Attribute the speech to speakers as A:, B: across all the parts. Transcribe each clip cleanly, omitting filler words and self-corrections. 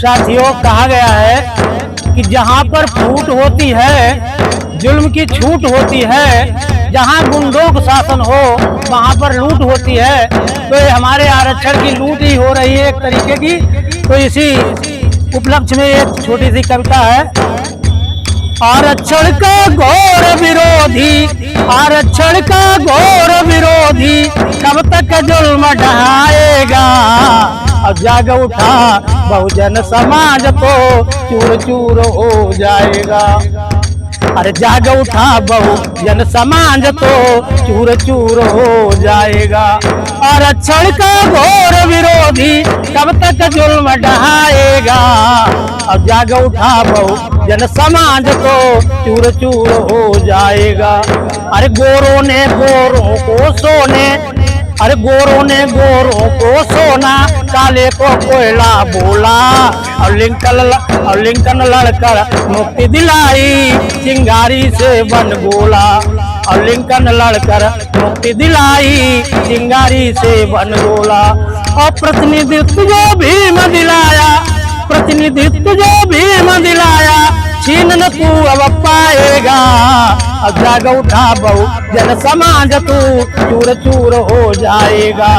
A: साथियों, कहा गया है कि जहाँ पर फूट होती है जुल्म की छूट होती है, जहाँ गुंडों का शासन हो वहाँ पर लूट होती है। तो ये हमारे आरक्षण की लूट ही हो रही है एक तरीके की। तो इसी उपलक्ष्य में एक छोटी सी कविता है। आरक्षण का घोर विरोधी, आरक्षण का घोर विरोधी, कब तक जुल्म ढहाएगा। अब जाग उठा बहुजन समाज तो चूर चूर हो जाएगा। अरे जाग उठा बहुजन समाज तो चूर चूर हो जाएगा। आरक्षण का घोर विरोधी कब तक जुल्म ढहाएगा। अब जाग उठा बहुजन समाज तो चूर चूर हो जाएगा। अरे गोरों ने गोरों को सोने, अरे गोरों ने गोरों को सोना, काले को कोयला बोला। और लिंकन लड़कर मुक्ति दिलाई, चिंगारी से बन गोला। और लिंकन लड़कर मुक्ति दिलाई, चिंगारी से बन गोला। और प्रतिनिधित्व जो भीम दिलाया, प्रतिनिधित्व जो भीम दिलाया, छीन न तू अब पाएगा। अब जाग उठा बहुजन समाज तू चूर चूर हो जाएगा।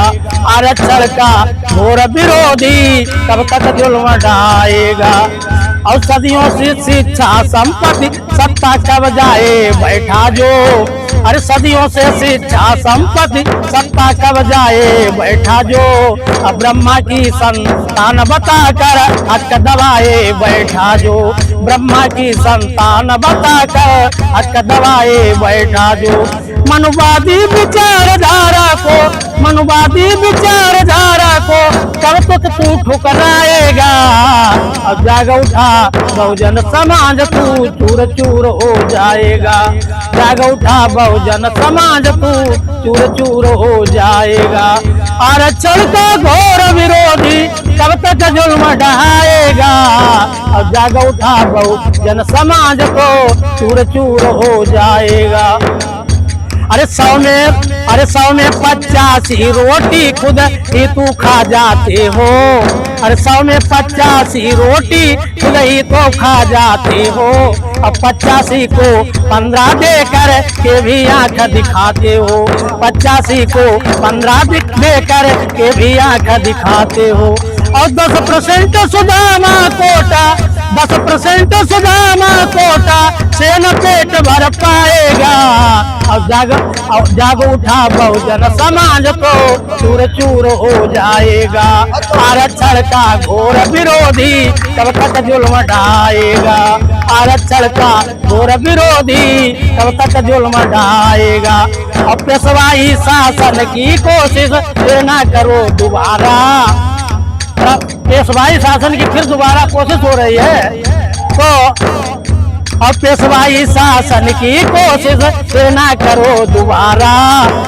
A: आरक्षण का घोर विरोधी कब तक जुल्म ढाएगा। और सदियों से शिक्षा संपत्ति सत्ता कब जाए बैठा जो। अरे सदियों से शिक्षा संपत्ति सत्ता कब जाए बैठा जो। अब ब्रह्मा की संतान बताकर हक दबाए बैठा जो। ब्रह्मा की संतान बताकर हक दबाए बैठा जो। मनुवादी विचारधारा को, मनुवादी विचारधारा को कब तक तू ठुकराएगा। अब जाग उठा बहुजन समाज तू चूर चूर हो जाएगा। जाग उठा बहुजन समाज तू चूर चूर हो जाएगा। आरक्षण का घोर विरोधी कब तक जुल्म ढहाएगा। अब जाग उठा बहुजन समाज को चूर चूर हो जाएगा। अरे 100 में 85 रोटी खुद ही तू खा जाते हो। अरे 100 में 85 रोटी खुद ही तो खा जाते हो। अब 85 को 15 देकर के भी आंख दिखाते हो। 85 को 15 देकर के भी आंख दिखाते हो। और 10% सुदामा कोटा, 10% सुदामा कोटा से न पेट भर पाएगा। अब जाग उठा बहुजन समाज को चूर चूर हो जाएगा। आरक्षण का घोर विरोधी कब तक जुल्म ढाएगा। आरक्षण का घोर विरोधी कब तक जुल्म ढाएगा। अब पेशवाई शासन की कोशिश फिर ना करो दोबारा। पेशवाई शासन की फिर दोबारा कोशिश हो रही है। तो अब पेशवाई शासन की कोशिश फिर ना करो दोबारा।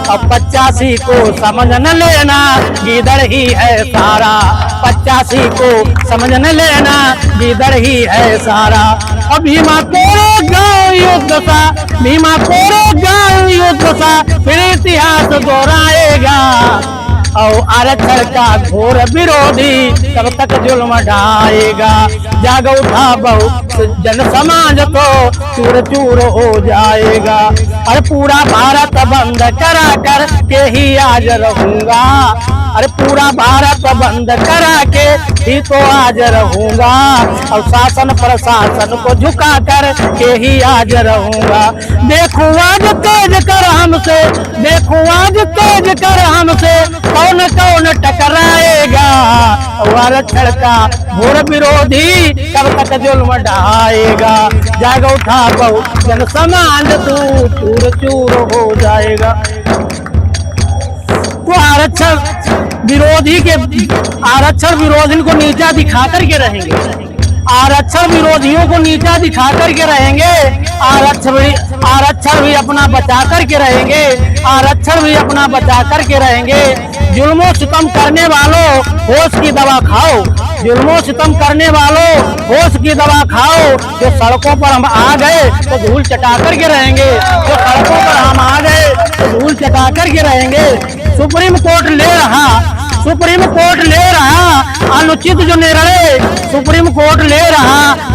A: अब 85 को समझ न लेना गीदड़ ही है सारा। 85 को समझ न लेना गीदड़ ही है सारा। अब भीमा कोरो गाँव युद्ध सा, भीमा कोरो गाँव युद्ध सा फिर इतिहास दोहराएगा। और आरक्षण का घोर विरोधी कब तक जुल्म ढाएगा। जाग उठा बहुजन समाज तो चूर चूर हो जाएगा। अरे पूरा भारत बंद करा कर के ही आज रहूंगा। अरे पूरा भारत बंद करा के ही तो आज रहूंगा। और शासन प्रशासन को झुका कर के ही आज रहूंगा। देखूं आज तेज कर हमसे, देखूं आज तेज कर हमसे कौन कौन टकराएगा। आरक्षण का घोर विरोधी कब तक जुल्म ढाएगा। जाग उठा बहुजन समाज तू चूर चूर हो जाएगा। तो आरक्षण विरोधी के, आरक्षण विरोधी को नीचा दिखा करके रहेंगे। आरक्षण विरोधियों को नीचा दिखा करके रहेंगे। आरक्षण भी अपना बचा करके रहेंगे। आरक्षण भी अपना बचा करके रहेंगे। जुल्मों सितम करने वालों होश की दवा खाओ। जुल्मों सितम करने वालों होश की दवा खाओ। जो सड़कों पर हम आ गए तो धूल चटा करके रहेंगे। जो सड़कों पर हम आ गए तो धूल चटा करके रहेंगे। सुप्रीम कोर्ट ले रहा, सुप्रीम कोर्ट ले रहा अनुचित जो निर्णय, सुप्रीम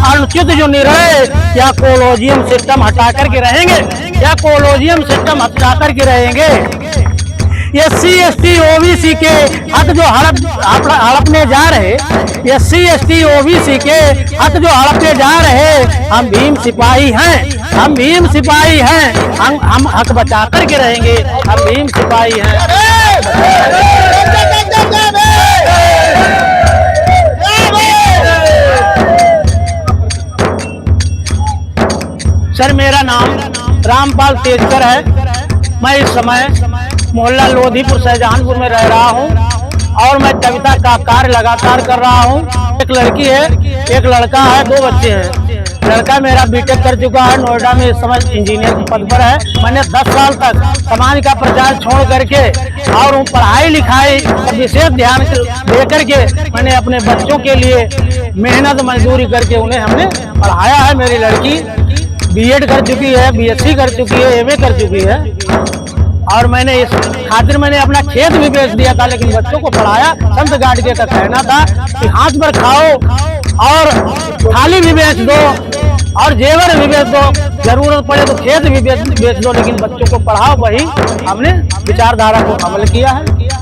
A: अनुचित जो निर्णय, क्या कोलोजियम सिस्टम हटा करके रहेंगे? क्या कोलोजियम सिस्टम हटा करके रहेंगे? SC ST OBC के हक जो हड़पने जा रहे, SC ST OBC के हक जो हड़पने जा रहे, हम भीम सिपाही हैं, हम भीम सिपाही हैं, हम हक बचा करके रहेंगे, हम भीम सिपाही हैं। सर, मेरा नाम रामपाल तेजकर है। मैं इस समय मोहल्ला लोधीपुर शाहजहानपुर में रह रहा हूं और मैं कविता का कार्य लगातार कर रहा हूं। एक लड़की है, एक लड़का है, 2 बच्चे हैं। लड़का मेरा बीटेक कर चुका है, नोएडा में इस समय इंजीनियर के पद पर है। मैंने 10 साल तक समाज का प्रचार छोड़ करके और पढ़ाई लिखाई पर विशेष ध्यान दे करके मैंने अपने बच्चों के लिए मेहनत मजदूरी करके उन्हें हमने पढ़ाया है। मेरी लड़की BEd कर चुकी है, BSc कर चुकी है, MA कर चुकी है और मैंने इस खातिर मैंने अपना खेत भी बेच दिया था, लेकिन बच्चों को पढ़ाया। संत गाडगे का कहना था कि हाथ पर खाओ और थाली भी बेच दो और जेवर भी बेच दो, जरूरत पड़े तो खेत भी बेच दो, लेकिन बच्चों को पढ़ाओ। वही हमने विचारधारा को अमल किया है।